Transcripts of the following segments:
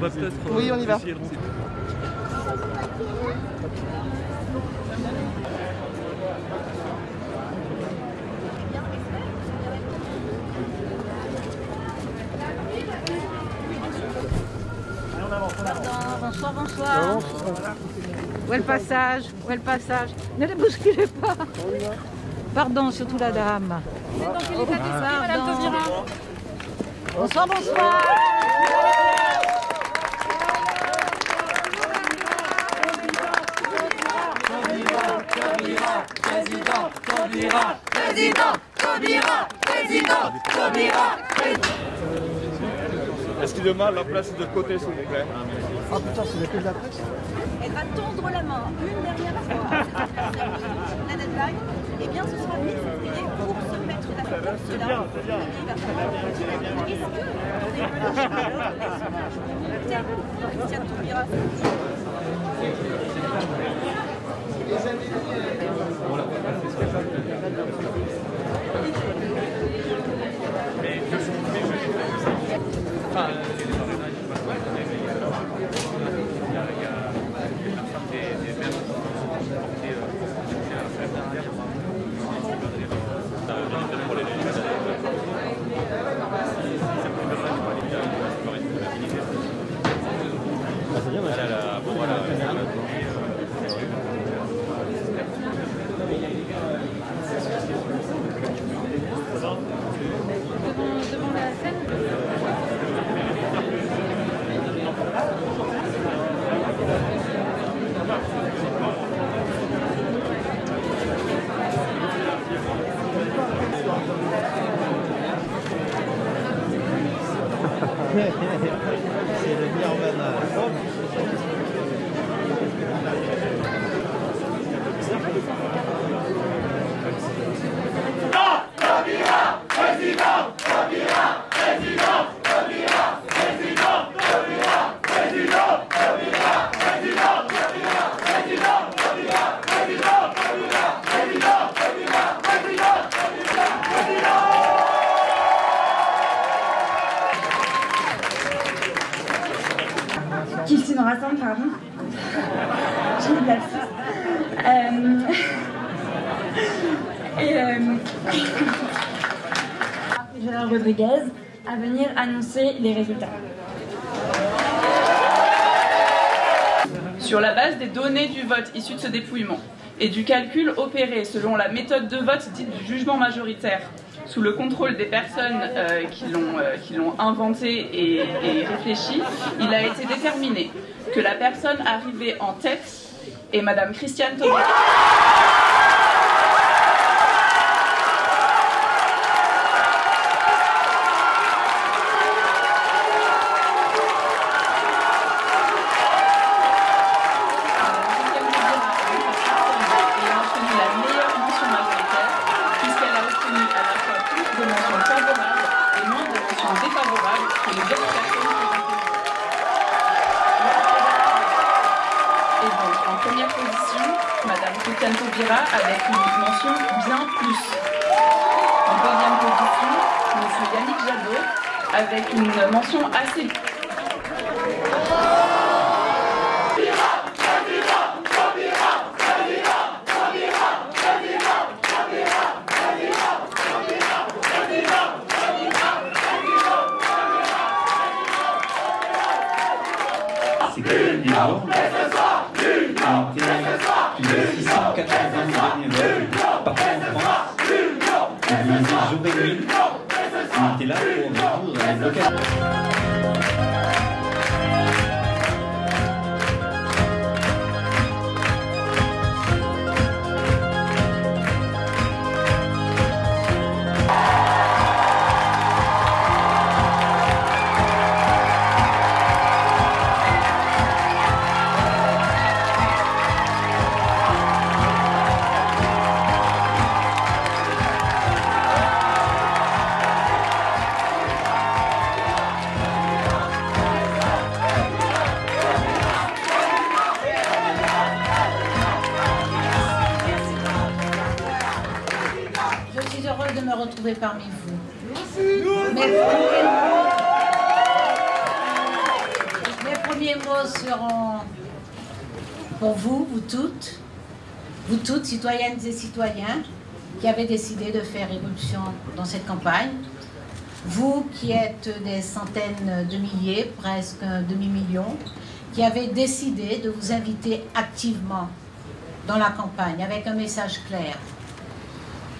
va peut-être oui, on y va. essayer de rentrer. Bonsoir, bonsoir. Où est le passage? Où est le passage? Ne les bousculez pas. Pardon, surtout la dame. Bonsoir, bonsoir. Excusez-moi, la place est de côté, s'il vous plaît. Ah putain, c'est que de la presse. Elle va tendre la main une dernière fois la deadline, et bien ce sera mi-février pour se mettre d'accord. C'est bien, c'est bien. Christiane Taubira. Devant la scène. C'est le Nirvana. Qui nous rassemble, pardon. J'ai de la Gérard Rodriguez à venir annoncer les résultats. Sur la base des données du vote issu de ce dépouillement et du calcul opéré selon la méthode de vote dite du jugement majoritaire, sous le contrôle des personnes qui l'ont inventé et réfléchi, il a été déterminé que la personne arrivée en tête est Madame Christiane Taubira. Christiane Taubira avec une mention bien plus. En deuxième position, M. Yannick Jadot avec une mention assez. C'est que le niveau a été plus de 680 derniers votes partout en France. Mobilisés jour et nuit. On était là pour résoudre les blocages. Je suis heureuse de me retrouver parmi vous. Merci. premiers mots seront pour vous, vous toutes, citoyennes et citoyens, qui avez décidé de faire irruption dans cette campagne. Vous qui êtes des centaines de milliers, presque un demi-million, qui avez décidé de vous inviter activement dans la campagne avec un message clair.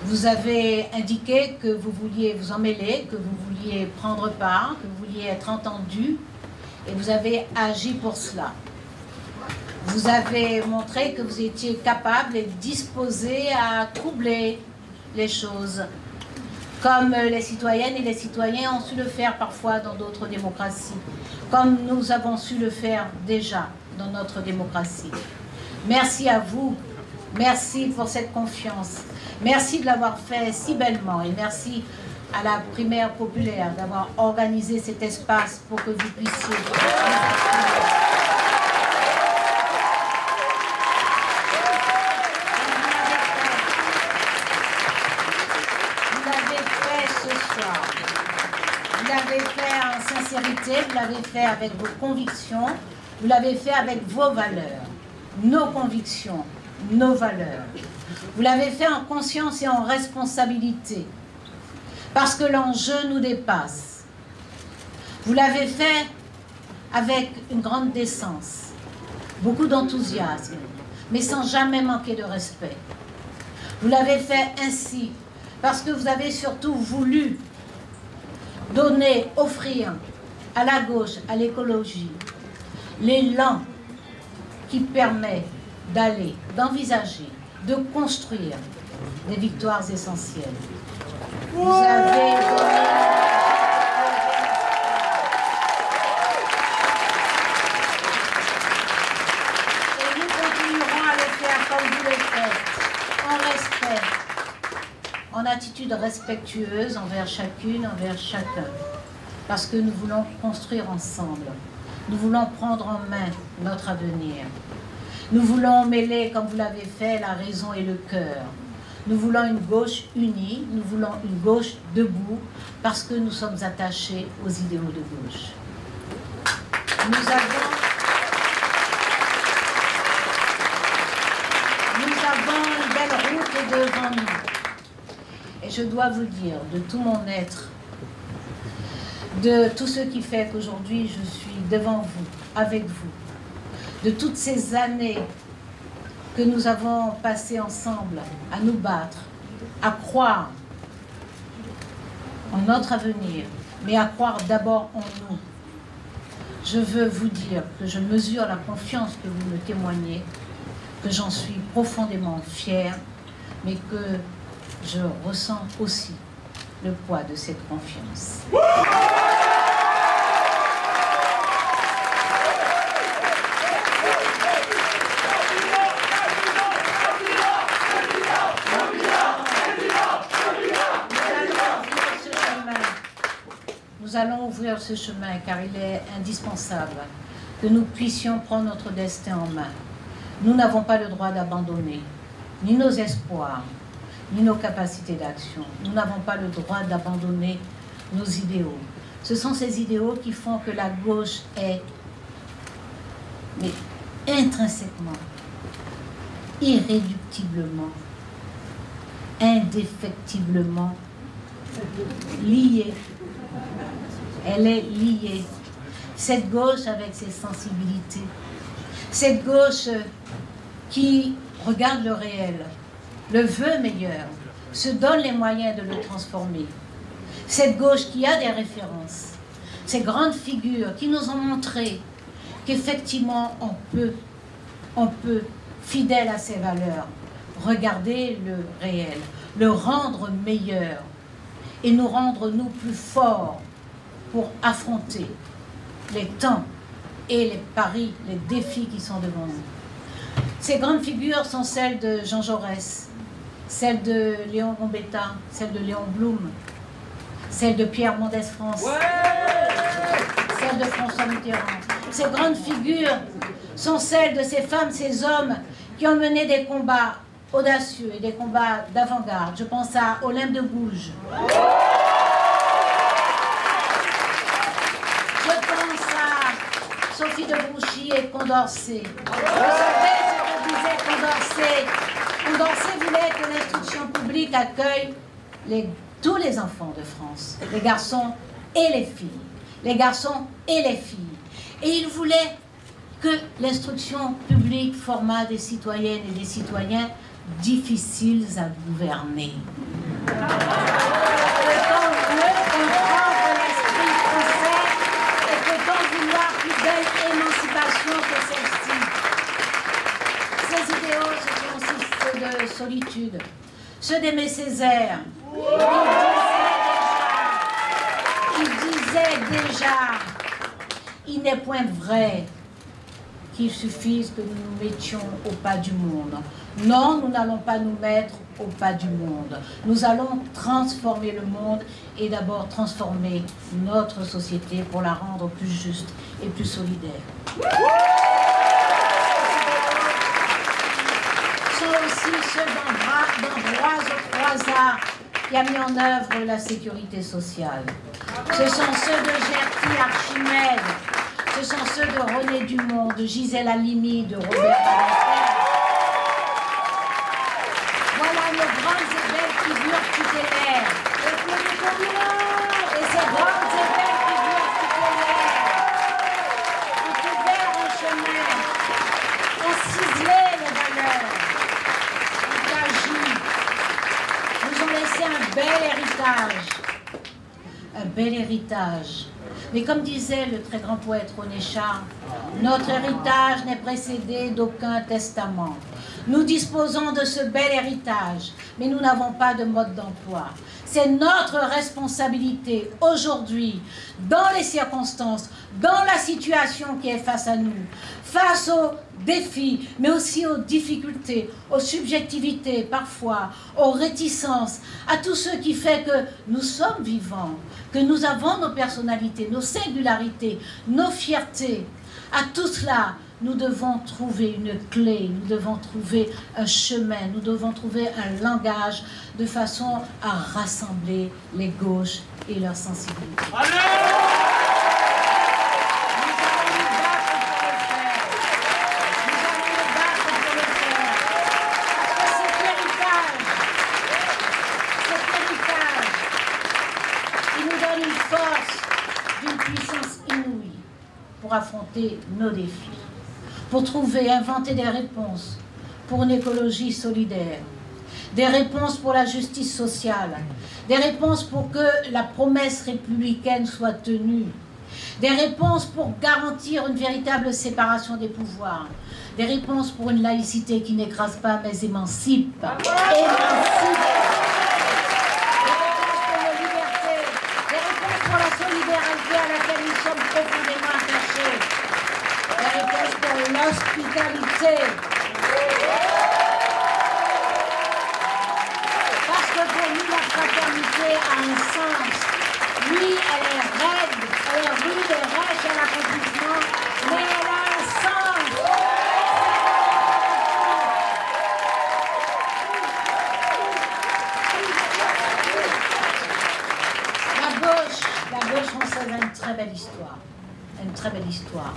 Vous avez indiqué que vous vouliez vous emmêler, que vous vouliez prendre part, que vous vouliez être entendu, et vous avez agi pour cela. Vous avez montré que vous étiez capable et disposé à troubler les choses, comme les citoyennes et les citoyens ont su le faire parfois dans d'autres démocraties, comme nous avons su le faire déjà dans notre démocratie. Merci à vous, merci pour cette confiance, merci de l'avoir fait si bellement et merci à la primaire populaire d'avoir organisé cet espace pour que vous puissiez... Vous l'avez fait avec vos convictions, vous l'avez fait avec vos valeurs, nos convictions, nos valeurs. Vous l'avez fait en conscience et en responsabilité, parce que l'enjeu nous dépasse. Vous l'avez fait avec une grande décence, beaucoup d'enthousiasme, mais sans jamais manquer de respect. Vous l'avez fait ainsi, parce que vous avez surtout voulu donner, offrir à la gauche, à l'écologie, l'élan qui permet d'aller, d'envisager, de construire des victoires essentielles. Vous avez donné... Et nous continuerons à le faire comme vous le faites, en respect, en attitude respectueuse envers chacune, envers chacun. Parce que nous voulons construire ensemble. Nous voulons prendre en main notre avenir. Nous voulons mêler, comme vous l'avez fait, la raison et le cœur. Nous voulons une gauche unie, nous voulons une gauche debout, parce que nous sommes attachés aux idéaux de gauche. Nous avons une belle route devant nous. Et je dois vous dire, de tout mon être, de tout ce qui fait qu'aujourd'hui je suis devant vous, avec vous, de toutes ces années que nous avons passées ensemble à nous battre, à croire en notre avenir, mais à croire d'abord en nous. Je veux vous dire que je mesure la confiance que vous me témoignez, que j'en suis profondément fière, mais que je ressens aussi le poids de cette confiance. Nous allons ouvrir ce chemin car il est indispensable que nous puissions prendre notre destin en main. Nous n'avons pas le droit d'abandonner ni nos espoirs, ni nos capacités d'action. Nous n'avons pas le droit d'abandonner nos idéaux. Ce sont ces idéaux qui font que la gauche est, mais intrinsèquement, irréductiblement, indéfectiblement liée. Elle est liée. Cette gauche avec ses sensibilités, cette gauche qui regarde le réel, le veut meilleur, se donne les moyens de le transformer. Cette gauche qui a des références, ces grandes figures qui nous ont montré qu'effectivement on peut, fidèle à ses valeurs, regarder le réel, le rendre meilleur et nous rendre nous plus forts pour affronter les temps et les paris, les défis qui sont devant nous. Ces grandes figures sont celles de Jean Jaurès, celles de Léon Gambetta, celles de Léon Blum, celles de Pierre Mendès France, celles de François Mitterrand. Ces grandes figures sont celles de ces femmes, ces hommes qui ont mené des combats audacieux et des combats d'avant-garde. Je pense à Olympe de Gouges. Je pense Sophie de Grouchy et Condorcet. Vous savez ce que disait Condorcet? Condorcet voulait que l'instruction publique accueille tous les enfants de France, les garçons et les filles. Les garçons et les filles. Et il voulait que l'instruction publique forma des citoyennes et des citoyens difficiles à gouverner. Peut-on mieux comprendre l'esprit français et peut-on vouloir plus belle émancipation que celle-ci? Ces idéaux, ce sont aussi ceux de solitude, ceux d'Aimé Césaire. Il disait déjà, il n'est point vrai qu'il suffise que nous nous mettions au pas du monde. Non, nous n'allons pas nous mettre au pas du monde. Nous allons transformer le monde et d'abord transformer notre société pour la rendre plus juste et plus solidaire. Ce sont aussi ceux d'Ambroise Croizat qui a mis en œuvre la sécurité sociale. Ce sont ceux de Gerty Archimède. Ce sont ceux de René Dumont, de Gisèle Halimi, de Robert Badinter. Voilà nos grandes et belles figures tutélaires. Et ces grandes et belles figures tutélaires ont ouvert un chemin, ont ciselé les valeurs, ont agi, nous ont laissé un bel héritage. Un bel héritage. Mais comme disait le très grand poète René Char, notre héritage n'est précédé d'aucun testament. Nous disposons de ce bel héritage, mais nous n'avons pas de mode d'emploi. C'est notre responsabilité aujourd'hui, dans les circonstances, dans la situation qui est face à nous, face aux défis, mais aussi aux difficultés, aux subjectivités parfois, aux réticences, à tout ce qui fait que nous sommes vivants, que nous avons nos personnalités, nos singularités, nos fiertés. À tout cela, nous devons trouver une clé, nous devons trouver un chemin, nous devons trouver un langage de façon à rassembler les gauches et leurs sensibilités. Pour affronter nos défis, pour trouver, inventer des réponses pour une écologie solidaire, des réponses pour la justice sociale, des réponses pour que la promesse républicaine soit tenue, des réponses pour garantir une véritable séparation des pouvoirs, des réponses pour une laïcité qui n'écrase pas mais émancipe. L'hospitalité. Parce que pour nous, la fraternité a un sens. Oui, elle est raide, elle est rude et rêche à l'accomplissement, mais elle a un sens. La gauche française a une très belle histoire. Une très belle histoire.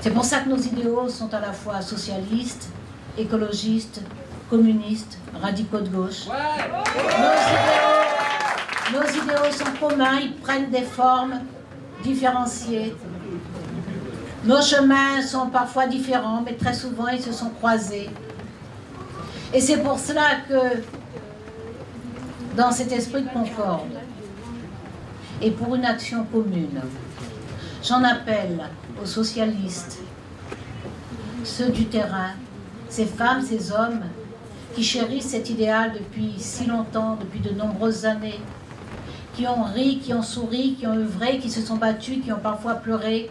C'est pour ça que nos idéaux sont à la fois socialistes, écologistes, communistes, radicaux de gauche. Nos idéaux sont communs, ils prennent des formes différenciées. Nos chemins sont parfois différents, mais très souvent ils se sont croisés. Et c'est pour cela que, dans cet esprit de concorde, et pour une action commune, j'en appelle aux socialistes, ceux du terrain, ces femmes, ces hommes qui chérissent cet idéal depuis si longtemps, depuis de nombreuses années, qui ont ri, qui ont souri, qui ont œuvré, qui se sont battus, qui ont parfois pleuré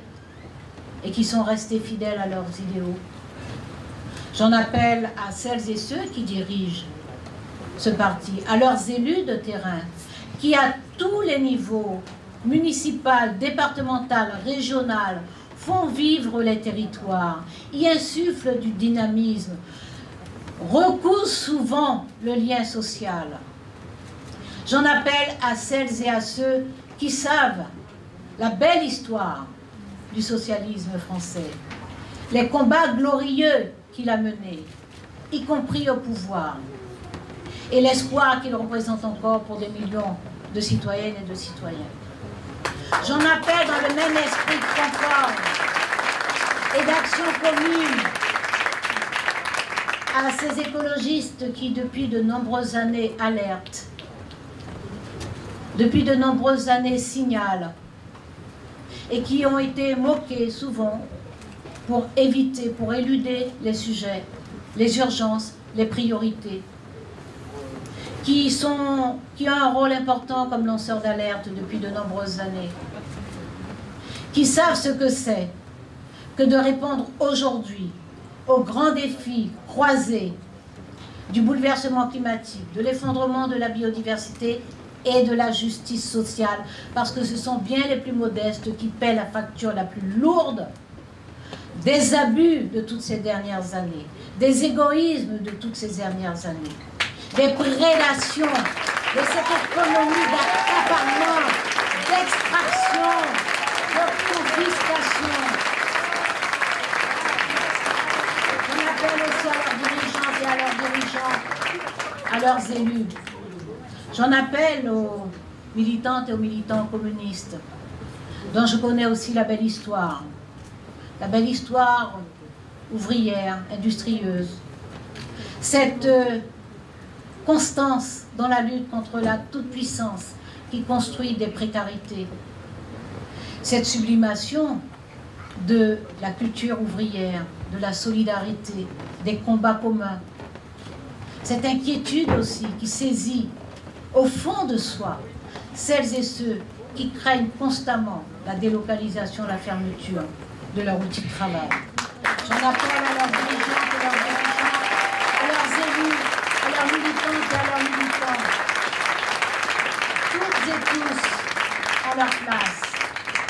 et qui sont restés fidèles à leurs idéaux. J'en appelle à celles et ceux qui dirigent ce parti, à leurs élus de terrain, qui à tous les niveaux, municipal, départemental, régional, font vivre les territoires, y insufflent du dynamisme, recousent souvent le lien social. J'en appelle à celles et à ceux qui savent la belle histoire du socialisme français, les combats glorieux qu'il a menés, y compris au pouvoir, et l'espoir qu'il représente encore pour des millions de citoyennes et de citoyens. J'en appelle dans le même esprit de concorde et d'action commune à ces écologistes qui, depuis de nombreuses années, alertent, depuis de nombreuses années, signalent, et qui ont été moqués souvent pour éviter, pour éluder les sujets, les urgences, les priorités, qui ont un rôle important comme lanceurs d'alerte depuis de nombreuses années, qui savent ce que c'est que de répondre aujourd'hui aux grands défis croisés du bouleversement climatique, de l'effondrement de la biodiversité et de la justice sociale, parce que ce sont bien les plus modestes qui paient la facture la plus lourde des abus de toutes ces dernières années, des égoïsmes de toutes ces dernières années, des prédations, de cette économie d'accaparement, d'extraction, de confiscation. On appelle aussi à leurs dirigeantes et à leurs dirigeants, à leurs élus. J'en appelle aux militantes et aux militants communistes, dont je connais aussi la belle histoire ouvrière, industrieuse, cette constance dans la lutte contre la toute-puissance qui construit des précarités, cette sublimation de la culture ouvrière, de la solidarité, des combats communs, cette inquiétude aussi qui saisit au fond de soi celles et ceux qui craignent constamment la délocalisation, la fermeture de leur outil de travail. J'en appelle à leurs dirigeants et leurs dirigeants, à leurs élus, à leurs militantes et à leurs militants, toutes et tous à leur place,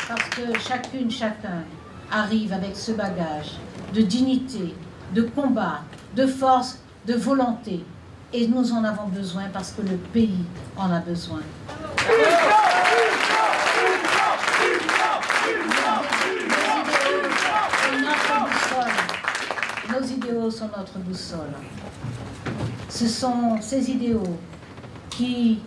parce que chacune, chacun arrive avec ce bagage de dignité, de combat, de force, de volonté. Et nous en avons besoin parce que le pays en a besoin. Nos idéaux sont notre boussole. Ce sont ces idéaux qui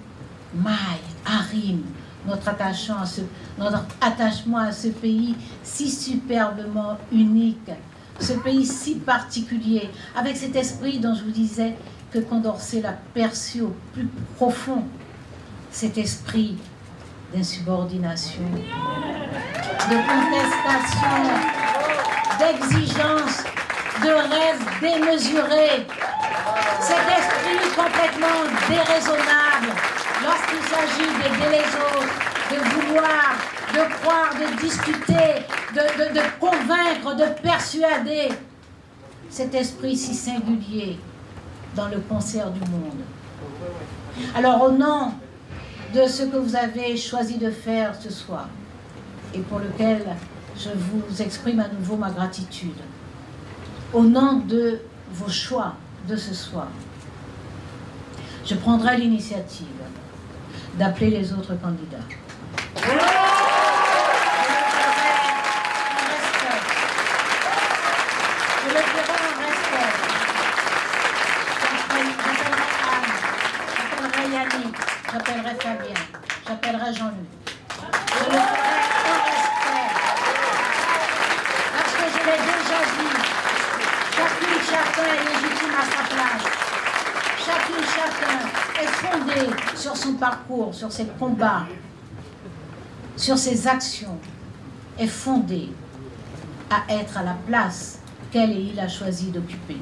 maillent, arriment notre attachement à ce pays si superbement unique, ce pays si particulier, avec cet esprit dont je vous disais que Condorcet l'a perçu au plus profond, cet esprit d'insubordination, de contestation, d'exigence, de rêve démesuré, cet esprit complètement déraisonnable lorsqu'il s'agit d'aider les autres, de vouloir, de croire, de discuter, de convaincre, de persuader, cet esprit si singulier dans le concert du monde. Alors au nom de ce que vous avez choisi de faire ce soir et pour lequel je vous exprime à nouveau ma gratitude, au nom de vos choix de ce soir, je prendrai l'initiative d'appeler les autres candidats. Je le ferai en respect. J'appellerai Yannick, j'appellerai Fabien, j'appellerai Jean-Luc. Je le ferai en respect. Parce que je l'ai déjà dit, chacune, chacun est légitime à sa place. Chacune, chacun est fondé sur son parcours, sur ses combats, sur ses actions, est fondé à être à la place qu'elle et il a choisi d'occuper.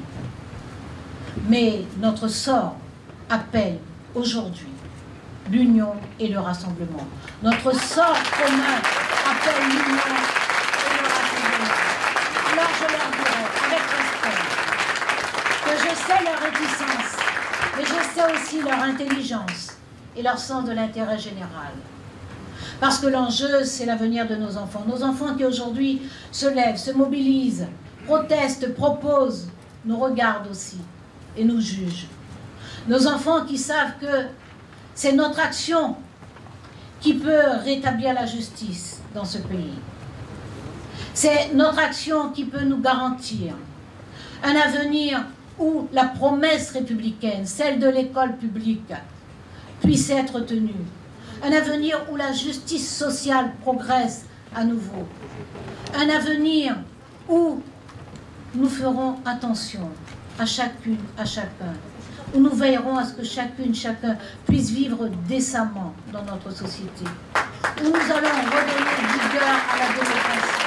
Mais notre sort appelle aujourd'hui l'union et le rassemblement. Notre sort commun appelle l'union et le rassemblement. Alors je leur dirai, avec respect, que je sais leur réticence, mais je sais aussi leur intelligence et leur sens de l'intérêt général. Parce que l'enjeu, c'est l'avenir de nos enfants qui aujourd'hui se lèvent, se mobilisent, protestent, proposent, nous regardent aussi et nous jugent. Nos enfants qui savent que c'est notre action qui peut rétablir la justice dans ce pays. C'est notre action qui peut nous garantir un avenir où la promesse républicaine, celle de l'école publique, puisse être tenue. Un avenir où la justice sociale progresse à nouveau. Un avenir où nous ferons attention à chacune, à chacun. Où nous veillerons à ce que chacune, chacun puisse vivre décemment dans notre société. Où nous allons redonner vigueur à la démocratie.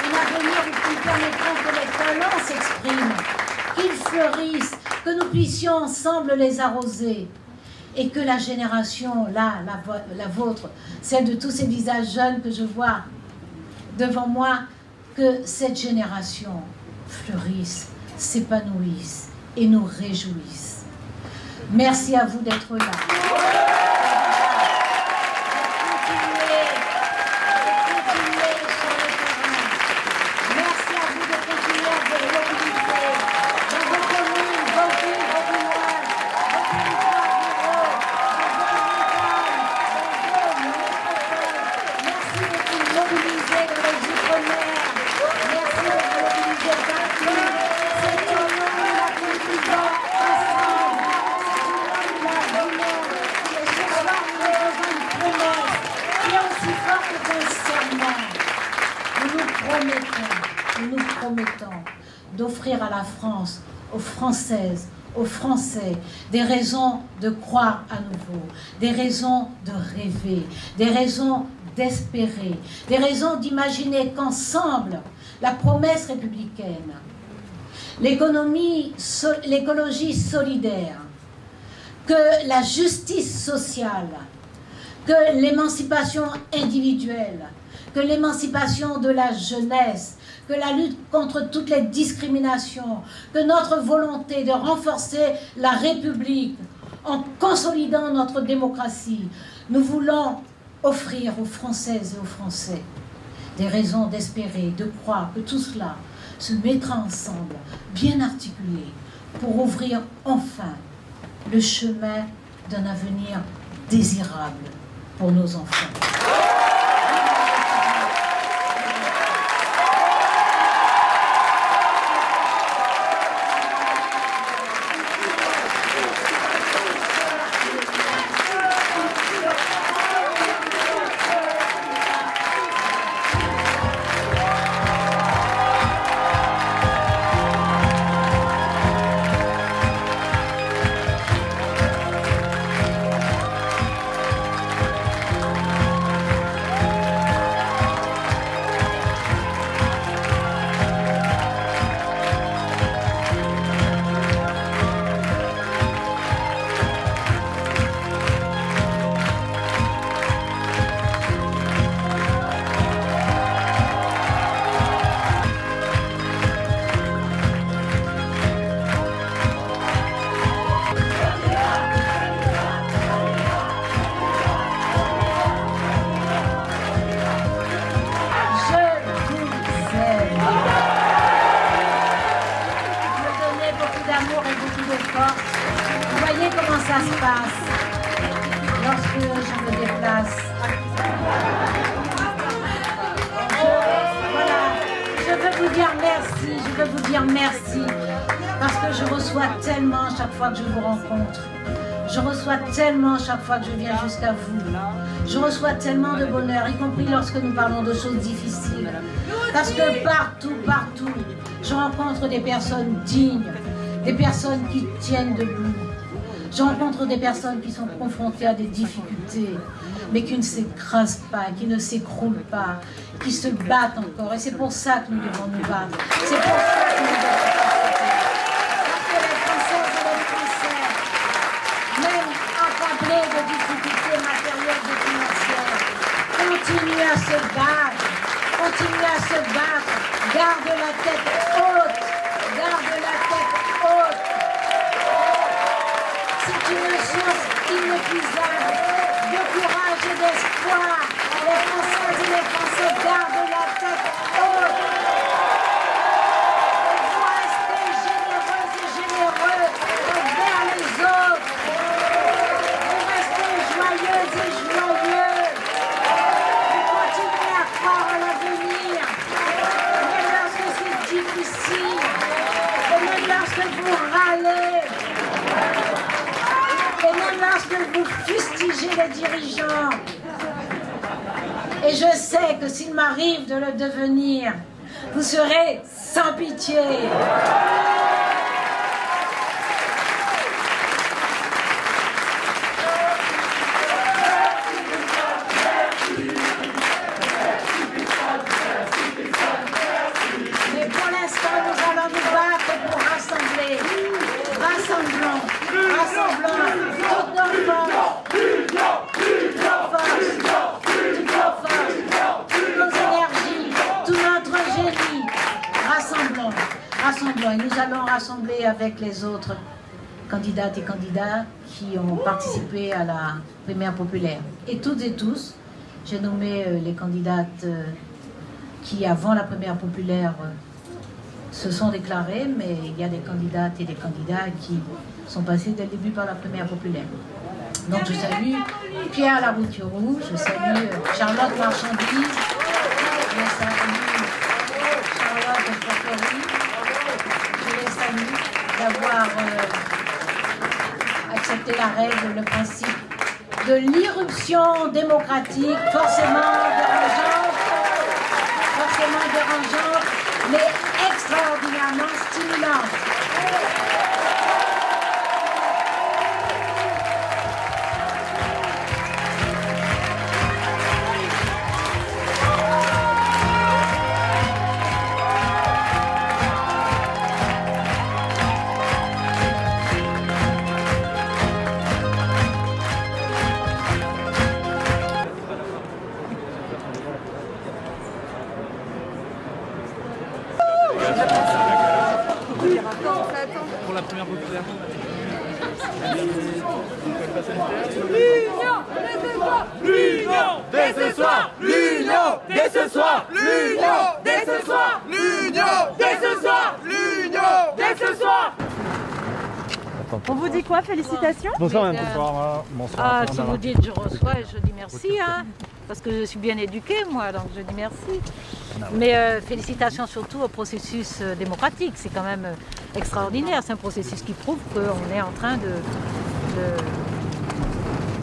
Un avenir où nous permettrons que les talents s'expriment, qu'ils fleurissent, que nous puissions ensemble les arroser. Et que la génération, là, la vôtre, celle de tous ces visages jeunes que je vois devant moi, que cette génération fleurisse, s'épanouisse et nous réjouisse. Merci à vous d'être là. Nous promettons d'offrir à la France, aux Françaises, aux Français, des raisons de croire à nouveau, des raisons de rêver, des raisons d'espérer, des raisons d'imaginer qu'ensemble, la promesse républicaine, l'écologie solidaire, que la justice sociale, que l'émancipation individuelle, que l'émancipation de la jeunesse, que la lutte contre toutes les discriminations, que notre volonté de renforcer la République en consolidant notre démocratie, nous voulons offrir aux Françaises et aux Français des raisons d'espérer, de croire que tout cela se mettra ensemble, bien articulé, pour ouvrir enfin le chemin d'un avenir désirable pour nos enfants. Vous voyez comment ça se passe lorsque je me déplace. Voilà, je veux vous dire merci, je veux vous dire merci, parce que je reçois tellement chaque fois que je vous rencontre. Je reçois tellement chaque fois que je viens jusqu'à vous. Je reçois tellement de bonheur, y compris lorsque nous parlons de choses difficiles. Parce que partout, partout, je rencontre des personnes dignes, des personnes qui tiennent debout. Je rencontre des personnes qui sont confrontées à des difficultés, mais qui ne s'écrasent pas, qui ne s'écroulent pas, qui se battent encore. Et c'est pour ça que nous devons nous battre. C'est pour ça que nous devons participer. Parce que les Françaises et les Français, même accablés de difficultés matérielles et financières, continuent à se battre, continuent à se battre. Garde la tête haute, garde la tête haute. C'est une source inépuisable de courage et d'espoir. Les Françaises et les Français gardent la tête haute. Il faut rester généreux et généreux envers les autres. Vous restez joyeux et joyeux. Vous continuez à croire à l'avenir. parce que vous fustigez les dirigeants. Et je sais que s'il m'arrive de le devenir, vous serez sans pitié. Mais pour l'instant, nous allons nous battre pour rassembler. Rassemblons toutes nos forces, toutes nos énergies, tout notre génie. Rassemblons. Et nous allons rassembler avec les autres candidates et candidats qui ont participé à la primaire populaire. Et toutes et tous, j'ai nommé les candidates qui, avant la primaire populaire, se sont déclarées, mais il y a des candidates et des candidats qui sont passés dès le début par la primaire populaire. Donc je salue Pierre Larouturou, je salue Charlotte Marchandise, je salue Charlotte Porterie, je les salue d'avoir accepté la règle, le principe de l'irruption démocratique, forcément dérangeante, mais extraordinairement stimulante. Pour la première populaire. L'union dès ce soir. L'union dès ce soir. L'union dès ce soir. L'union dès ce soir. L'union dès ce soir. On vous dit quoi? Félicitations. Bonsoir, madame. Bonsoir. Bonsoir. Ah, si vous dites je reçois, je dis merci, hein, parce que je suis bien éduquée, moi, donc je dis merci. Mais félicitations surtout au processus démocratique, c'est quand même extraordinaire. C'est un processus qui prouve qu'on est en train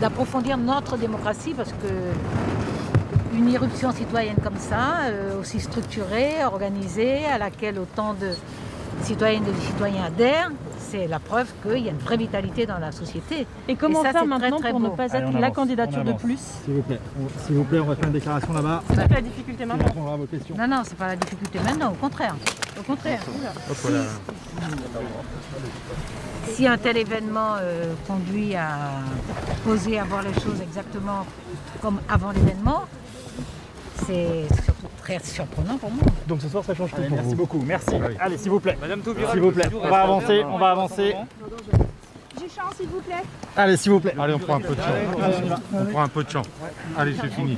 d'approfondir notre démocratie, parce que une irruption citoyenne comme ça, aussi structurée, organisée, à laquelle autant de citoyennes et de citoyens adhèrent, c'est la preuve qu'il y a une vraie vitalité dans la société. Et comment ça, faire c'est maintenant très, très pour ne beau. pas être la candidature de plus? S'il vous plaît. S'il vous plaît, on va faire une déclaration là-bas. C'est pas la difficulté On maintenant. répondra à vos questions. Non, non, c'est pas la difficulté maintenant, au contraire. Au contraire. Si un tel événement conduit à poser, à voir les choses exactement comme avant l'événement, c'est surtout très surprenant pour moi. Donc ce soir, ça change tout pour Merci vous. beaucoup, merci. Allez, s'il vous plaît. Madame Taubira, S'il vous plaît. On va avancer, on va avancer. J'ai chance, s'il vous plaît. Allez, s'il vous plaît. Allez, on prend un peu de champ. On prend un peu de champ. Allez, c'est fini.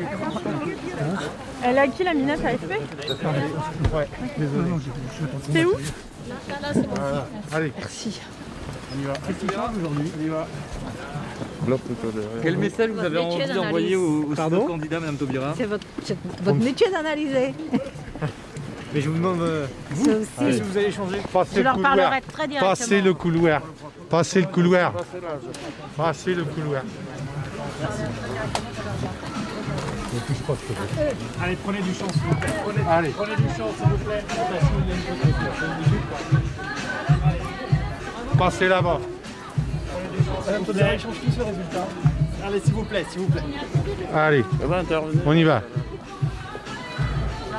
Elle est à qui la minette à FP? Ouais, désolé. C'est où? Voilà. Allez. Merci. On y va. Qu'est-ce qui change aujourd'hui? On y va. Quel message vous avez envie d'envoyer aux Pardon candidats, Madame Taubira? C'est votre métier d'analyser. Mais je vous demande, vous, qu'est-ce que vous allez changer? Je leur parlerai très directement. Passez le couloir. Passez le couloir. Passez le couloir. Allez, prenez du champ, s'il vous plaît. Allez. Prenez du champ, s'il vous plaît. Passez là-bas. Madame Taubira, change tous le résultat. Allez, s'il vous plaît, s'il vous plaît. Allez. On y va.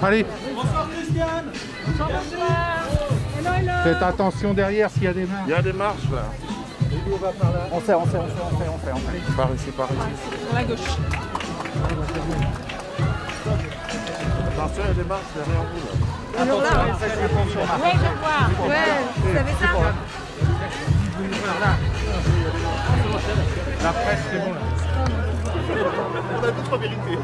Allez. Bonsoir, Christiane. Faites attention derrière s'il y a des marches. Il y a des marches là. On fait. Par ici, par ici. Sur la gauche. Attention, il y a des marches derrière vous là. Alors là, oui, je vois. Ouais, vous savez ça? La presse, c'est bon là. On a d'autres vérités.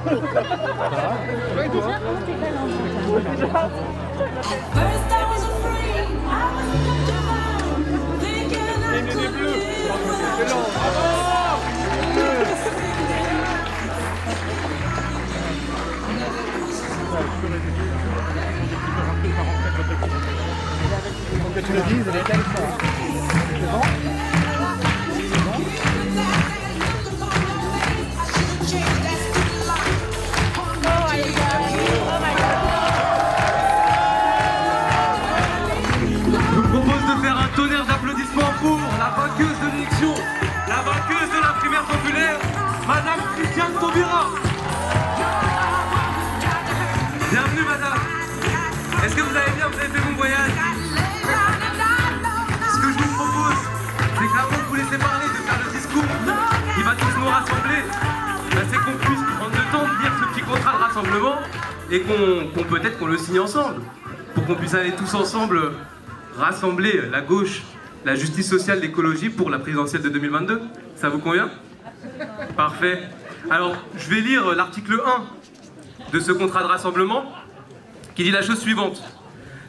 Que tu le dises, elle est telle fois. C'est bon? première populaire, Madame Christiane Taubira. Bienvenue Madame. Est-ce que vous allez bien? Vous avez fait bon voyage? Ce que je vous propose, c'est qu'avant de vous laisser parler, de faire le discours qui va tous nous rassembler, c'est qu'on puisse prendre le temps de lire ce petit contrat de rassemblement et qu'on peut-être qu'on le signe ensemble, pour qu'on puisse aller tous ensemble rassembler la gauche, la justice sociale, l'écologie pour la présidentielle de 2022. Ça vous convient? Parfait. Alors, je vais lire l'article 1 de ce contrat de rassemblement qui dit la chose suivante.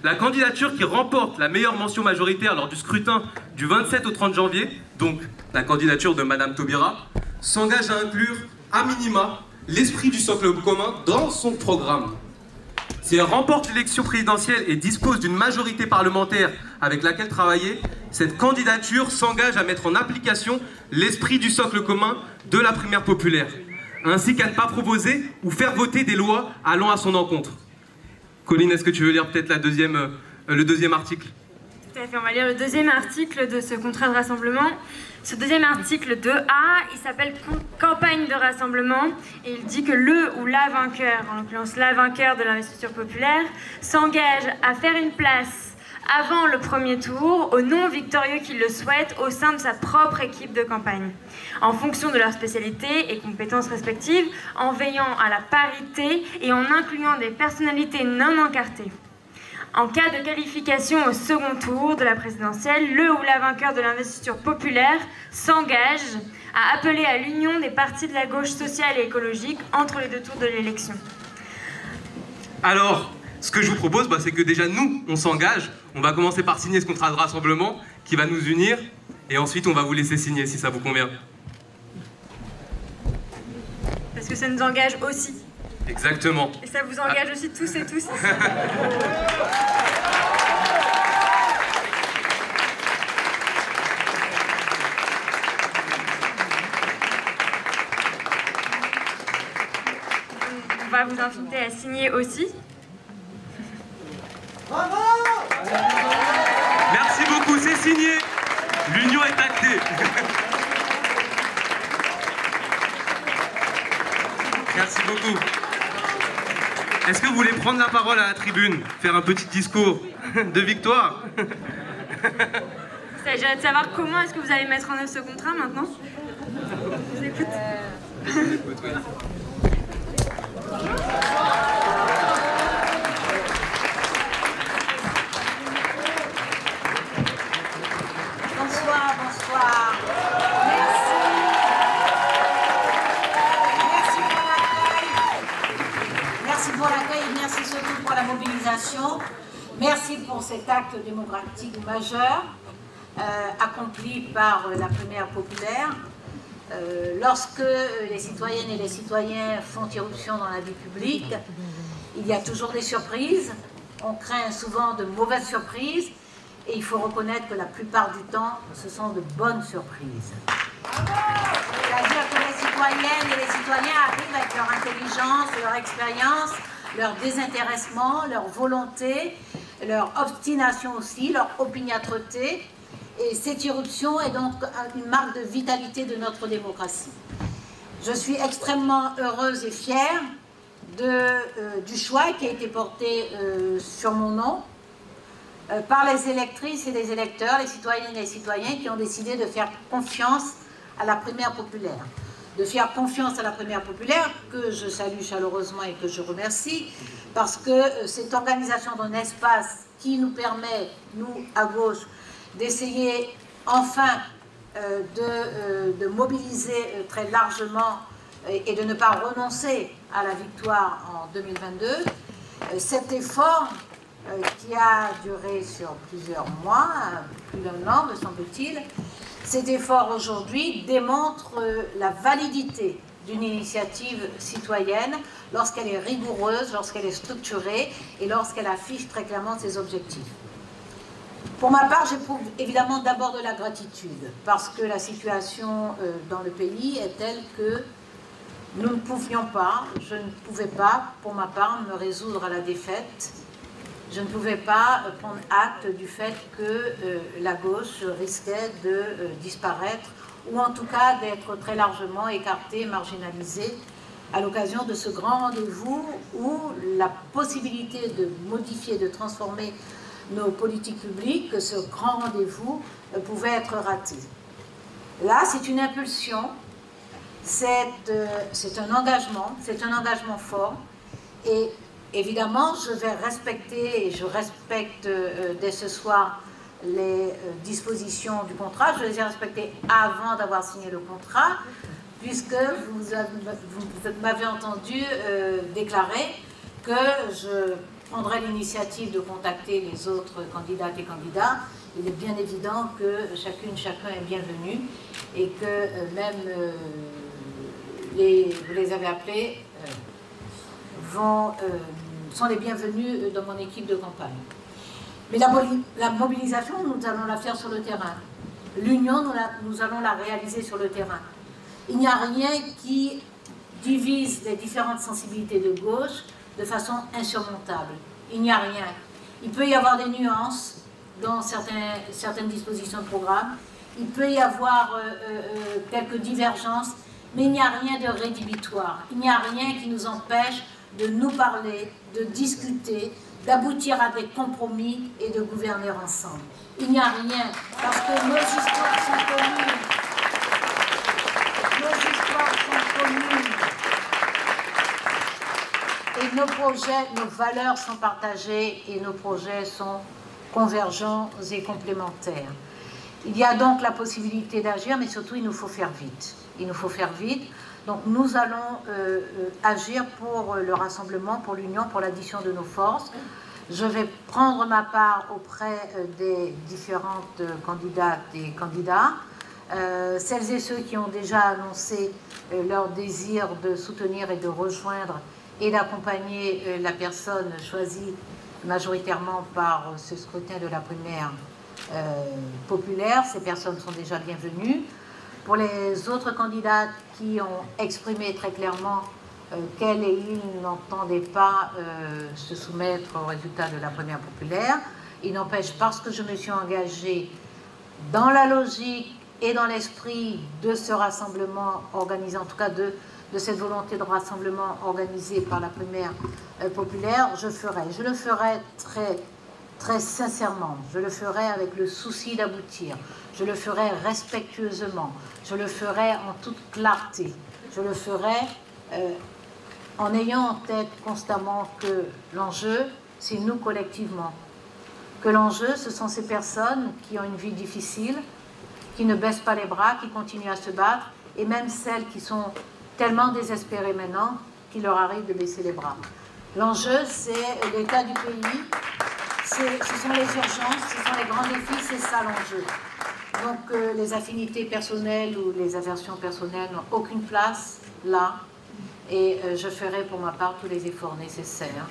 La candidature qui remporte la meilleure mention majoritaire lors du scrutin du 27 au 30 janvier, donc la candidature de Madame Taubira, s'engage à inclure à minima l'esprit du socle commun dans son programme. Si elle remporte l'élection présidentielle et dispose d'une majorité parlementaire avec laquelle travailler, cette candidature s'engage à mettre en application l'esprit du socle commun de la primaire populaire, ainsi qu'à ne pas proposer ou faire voter des lois allant à son encontre. Colline, est-ce que tu veux lire peut-être le deuxième article? Tout à fait, on va lire le deuxième article de ce contrat de rassemblement. Ce deuxième article 2A, il s'appelle campagne de rassemblement et il dit que le ou la vainqueur, en l'occurrence la vainqueur de l'investiture populaire, s'engage à faire une place avant le premier tour aux non-victorieux qui le souhaitent au sein de sa propre équipe de campagne, en fonction de leur spécialité et compétences respectives, en veillant à la parité et en incluant des personnalités non encartées. En cas de qualification au second tour de la présidentielle, le ou la vainqueur de l'investiture populaire s'engage à appeler à l'union des partis de la gauche sociale et écologique entre les deux tours de l'élection. Alors, ce que je vous propose, c'est que déjà nous, on s'engage. On va commencer par signer ce contrat de rassemblement qui va nous unir et ensuite on va vous laisser signer si ça vous convient. Parce que ça nous engage aussi. Exactement. Et ça vous engage aussi tous et tous. On va vous inviter à signer aussi. Bravo! Merci beaucoup, c'est signé. L'union est actée. Merci beaucoup. Est-ce que vous voulez prendre la parole à la tribune, faire un petit discours de victoire? Il s'agirait de savoir comment est-ce que vous allez mettre en œuvre ce contrat maintenant. Je vous écoute. Bonsoir, bonsoir. Merci. Merci pour l'accueil. Merci pour l'accueil et merci surtout pour la mobilisation. Merci pour cet acte démocratique majeur accompli par la primaire populaire. Lorsque les citoyennes et les citoyens font irruption dans la vie publique, il y a toujours des surprises. On craint souvent de mauvaises surprises. Et il faut reconnaître que la plupart du temps, ce sont de bonnes surprises. C'est-à-dire que les citoyennes et les citoyens arrivent avec leur intelligence, leur expérience, leur désintéressement, leur volonté, leur obstination aussi, leur opiniâtreté. Et cette irruption est donc une marque de vitalité de notre démocratie. Je suis extrêmement heureuse et fière du choix qui a été porté sur mon nom, par les électrices et les électeurs, les citoyennes et les citoyens qui ont décidé de faire confiance à la primaire populaire. De faire confiance à la primaire populaire, que je salue chaleureusement et que je remercie, parce que cette organisation d'un espace qui nous permet, nous, à gauche, d'essayer enfin de mobiliser très largement et de ne pas renoncer à la victoire en 2022. Cet effort qui a duré sur plusieurs mois, plus d'un an me semble-t-il, cet effort aujourd'hui démontre la validité d'une initiative citoyenne lorsqu'elle est rigoureuse, lorsqu'elle est structurée et lorsqu'elle affiche très clairement ses objectifs. Pour ma part, j'éprouve évidemment d'abord de la gratitude parce que la situation dans le pays est telle que nous ne pouvions pas, je ne pouvais pas, pour ma part, me résoudre à la défaite. Je ne pouvais pas prendre acte du fait que la gauche risquait de disparaître ou en tout cas d'être très largement écartés, marginalisés, à l'occasion de ce grand rendez-vous où la possibilité de modifier, de transformer nos politiques publiques, ce grand rendez-vous pouvait être raté. Là, c'est une impulsion, c'est un engagement fort, et évidemment, je vais respecter, et je respecte dès ce soir les dispositions du contrat. Je les ai respectées avant d'avoir signé le contrat, puisque vous m'avez entendu déclarer que je prendrai l'initiative de contacter les autres candidates et candidats. Il est bien évident que chacune, chacun est bienvenu et que même vous les avez appelés, sont les bienvenus dans mon équipe de campagne. Mais la mobilisation, nous allons la faire sur le terrain. L'union, nous allons la réaliser sur le terrain. Il n'y a rien qui divise les différentes sensibilités de gauche de façon insurmontable. Il n'y a rien. Il peut y avoir des nuances dans certaines dispositions de programme. Il peut y avoir quelques divergences, mais il n'y a rien de rédhibitoire. Il n'y a rien qui nous empêche de nous parler, de discuter, d'aboutir à des compromis et de gouverner ensemble. Il n'y a rien, parce que nos histoires sont communes. Nos histoires sont communes. Et nos projets, nos valeurs sont partagées et nos projets sont convergents et complémentaires. Il y a donc la possibilité d'agir, mais surtout il nous faut faire vite. Il nous faut faire vite. Donc nous allons agir pour le rassemblement, pour l'union, pour l'addition de nos forces. Je vais prendre ma part auprès des différentes candidates et candidats. Celles et ceux qui ont déjà annoncé leur désir de soutenir et de rejoindre et d'accompagner la personne choisie majoritairement par ce scrutin de la primaire populaire, ces personnes sont déjà bienvenues. Pour les autres candidates qui ont exprimé très clairement qu'elles et ils n'entendaient pas se soumettre au résultat de la primaire populaire, il n'empêche, parce que je me suis engagée dans la logique et dans l'esprit de ce rassemblement organisé, en tout cas de cette volonté de rassemblement organisée par la primaire populaire, je le ferai très sincèrement, je le ferai avec le souci d'aboutir, je le ferai respectueusement, je le ferai en toute clarté, je le ferai en ayant en tête constamment que l'enjeu, c'est nous collectivement, que l'enjeu, ce sont ces personnes qui ont une vie difficile, qui ne baissent pas les bras, qui continuent à se battre, et même celles qui sont tellement désespérées maintenant qu'il leur arrive de baisser les bras. L'enjeu, c'est l'état du pays, ce sont les urgences, ce sont les grands défis, c'est ça l'enjeu. Donc les affinités personnelles ou les aversions personnelles n'ont aucune place là, et je ferai pour ma part tous les efforts nécessaires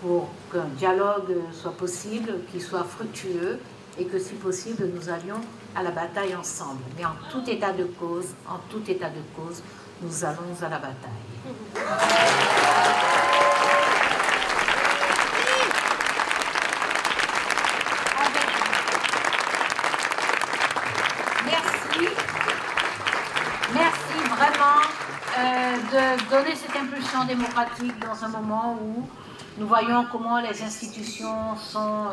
pour qu'un dialogue soit possible, qu'il soit fructueux, et que si possible, nous allions à la bataille ensemble. Mais en tout état de cause, nous allons à la bataille. Merci vraiment de donner cette impulsion démocratique dans un moment où nous voyons comment les institutions sont,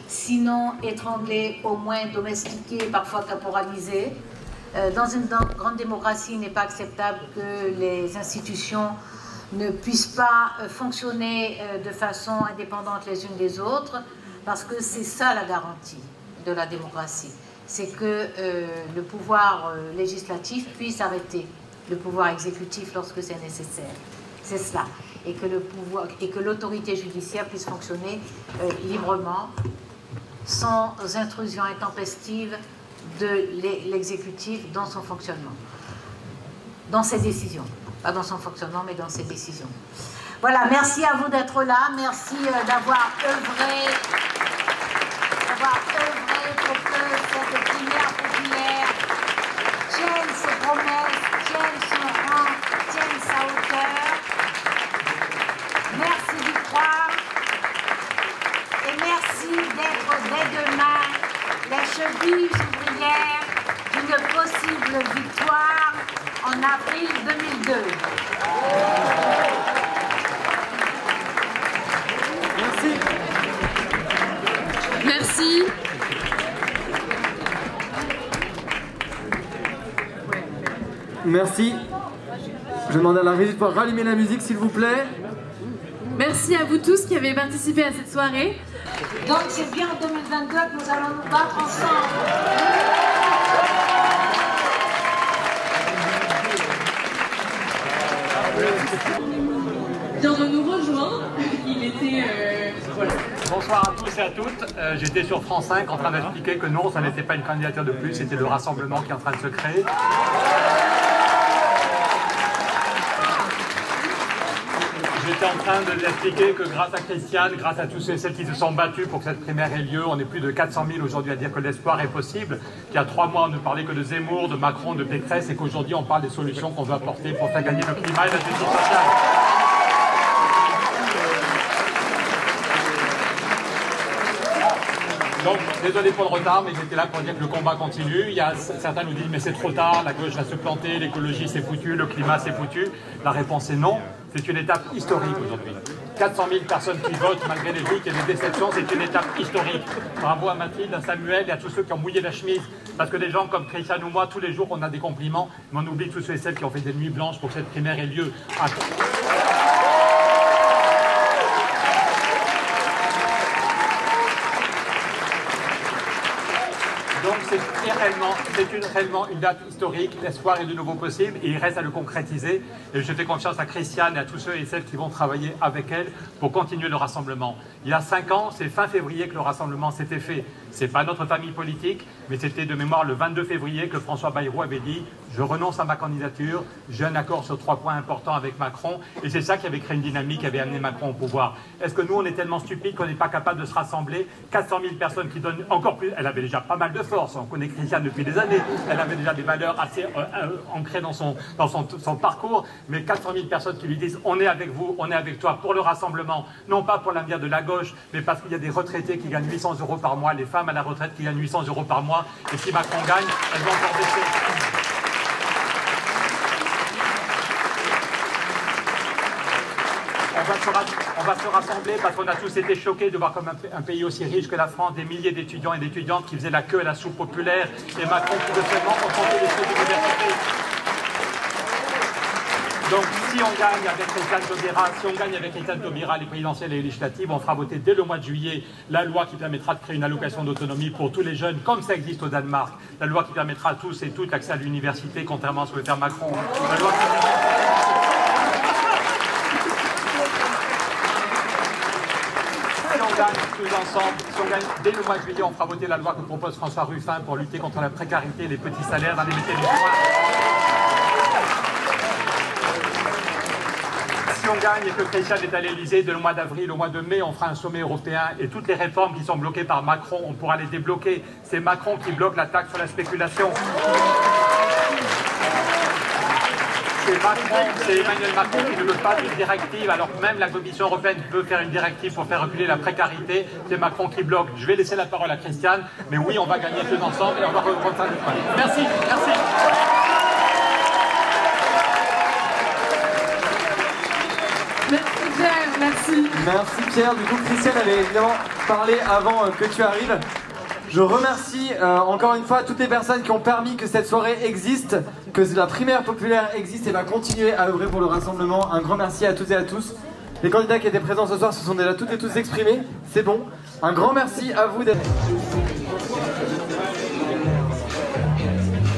sinon étranglées, au moins domestiquées, parfois caporalisées. Dans une grande démocratie, il n'est pas acceptable que les institutions ne puissent pas fonctionner de façon indépendante les unes des autres, parce que c'est ça la garantie de la démocratie. C'est que le pouvoir législatif puisse arrêter le pouvoir exécutif lorsque c'est nécessaire. C'est cela. Et que l'autorité judiciaire puisse fonctionner librement, sans intrusion intempestive de l'exécutif dans son fonctionnement, dans ses décisions. Pas dans son fonctionnement, mais dans ses décisions. Voilà, merci à vous d'être là, merci d'avoir œuvré pour que cette primaire populaire tienne ses promesses, tienne son rang, tienne sa hauteur. Merci d'y croire et merci d'être dès demain les chevilles ouvrières d'une possible avril 2002. Merci. Merci. Merci. Je demande à la régie de pouvoir rallumer la musique, s'il vous plaît. Merci à vous tous qui avez participé à cette soirée. Donc c'est bien en 2022 que nous allons nous battre ensemble. Dans de nous rejoindre, il était... voilà. Bonsoir à tous et à toutes. J'étais sur France 5 en train d'expliquer que non, ça n'était pas une candidature de plus, c'était le rassemblement qui est en train de se créer. J'étais en train de l'expliquer que grâce à Christiane, grâce à tous ceux et celles qui se sont battus pour que cette primaire ait lieu, on est plus de 400 000 aujourd'hui à dire que l'espoir est possible, qu'il y a 3 mois on ne parlait que de Zemmour, de Macron, de Pécresse et qu'aujourd'hui on parle des solutions qu'on veut apporter pour faire gagner le climat et la justice sociale. Donc, désolé pour le retard, mais j'étais là pour dire que le combat continue. Il y a, certains nous disent, mais c'est trop tard, la gauche va se planter, l'écologie c'est foutu, le climat c'est foutu. La réponse est non. C'est une étape historique aujourd'hui. 400 000 personnes qui votent malgré les doutes et les déceptions, c'est une étape historique. Bravo à Mathilde, à Samuel et à tous ceux qui ont mouillé la chemise. Parce que des gens comme Christiane ou moi, tous les jours on a des compliments, mais on oublie tous ceux et celles qui ont fait des nuits blanches pour que cette primaire ait lieu. Donc c'est réellement une date historique, l'espoir est de nouveau possible et il reste à le concrétiser. Et je fais confiance à Christiane et à tous ceux et celles qui vont travailler avec elle pour continuer le rassemblement. Il y a 5 ans, c'est fin février que le rassemblement s'était fait. C'est pas notre famille politique, mais c'était de mémoire le 22 février que François Bayrou avait dit « Je renonce à ma candidature, j'ai un accord sur 3 points importants avec Macron » et c'est ça qui avait créé une dynamique, qui avait amené Macron au pouvoir. Est-ce que nous, on est tellement stupides qu'on n'est pas capable de se rassembler? 400 000 personnes qui donnent encore plus, elle avait déjà pas mal de force, on connaît Christiane depuis des années, elle avait déjà des valeurs assez ancrées dans son parcours, mais 400 000 personnes qui lui disent « On est avec vous, on est avec toi pour le rassemblement », non pas pour l'avenir de la gauche, mais parce qu'il y a des retraités qui gagnent 800 € par mois, les femmes à la retraite qui gagnent 800 € par mois, et si Macron gagne, elles vont encore baisser. On va se rassembler parce qu'on a tous été choqués de voir comme un pays aussi riche que la France, des milliers d'étudiants et d'étudiantes qui faisaient la queue à la soupe populaire et Macron qui veut seulement confronter les feux d'université. Donc si on gagne avec Christiane Taubira, les présidentielles et les législatives, on fera voter dès le mois de juillet la loi qui permettra de créer une allocation d'autonomie pour tous les jeunes, comme ça existe au Danemark. La loi qui permettra à tous et toutes l'accès à l'université, contrairement à ce que veut faire Macron. La loi tous ensemble, si on gagne dès le mois de juillet, on fera voter la loi que propose François Ruffin pour lutter contre la précarité et les petits salaires dans les métiers du soin. Si on gagne et que Christiane est à l'Elysée, dès le mois d'avril au mois de mai, on fera un sommet européen et toutes les réformes qui sont bloquées par Macron, on pourra les débloquer. C'est Macron qui bloque la taxe sur la spéculation. C'est Emmanuel Macron qui ne veut pas d'une directive, alors que même la Commission européenne veut faire une directive pour faire reculer la précarité. C'est Macron qui bloque. Je vais laisser la parole à Christiane, mais oui, on va gagner tous ensemble et on va reprendre ça. Merci, merci. Merci Pierre, merci. Merci Pierre. Du coup, Christiane avait évidemment parlé avant que tu arrives. Je remercie encore une fois toutes les personnes qui ont permis que cette soirée existe, que la primaire populaire existe et va continuer à œuvrer pour le rassemblement. Un grand merci à toutes et à tous. Les candidats qui étaient présents ce soir se sont déjà toutes et tous exprimés. C'est bon. Un grand merci à vous d'être...